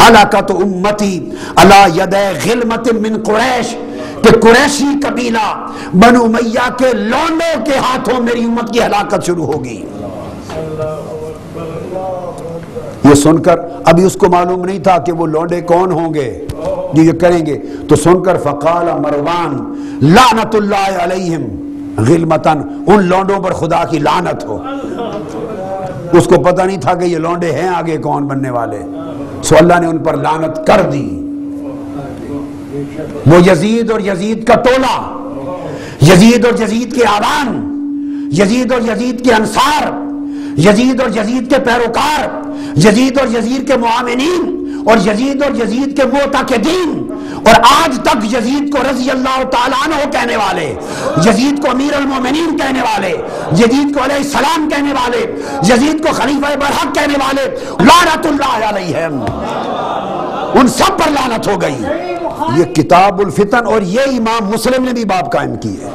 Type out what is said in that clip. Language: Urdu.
ہلاکت امتی علی ید غلمت من قریش، کہ قریشی قبیلہ بنو امیہ کے لونڈوں کے ہاتھوں میری امت کی ہلاکت شروع ہوگی۔ یہ سن کر ابھی اس کو معلوم نہیں تھا کہ وہ لونڈے کون ہوں گے جو یہ کریں گے، تو سن کر فقال مروان لعنت اللہ علیہم غلمتن، ان لونڈوں پر خدا کی لعنت ہو۔ اس کو پتہ نہیں تھا کہ یہ لونڈے ہیں آگے کون بننے والے، سو اللہ نے ان پر لعنت کر دی۔ وہ یزید اور یزید کا ٹولہ، یزید اور یزید کے آوان، یزید اور یزید کے انصار، یزید اور یزید کے پیروکار، یزید اور یزید کے معاونین، اور یزید اور یزید کے معتقدین، اور آج تک یزید کو رضی اللہ تعالیٰ عنہ کہنے والے، یزید کو امیر المومنین کہنے والے، یزید کو علیہ السلام کہنے والے، یزید کو خلیفہ برحق کہنے والے، لعنت اللہ علیہم، ان سب پر لعنت ہو گئی۔ یہ کتاب الفتن، اور یہ امام مسلم نے بھی باب قائم کی ہے۔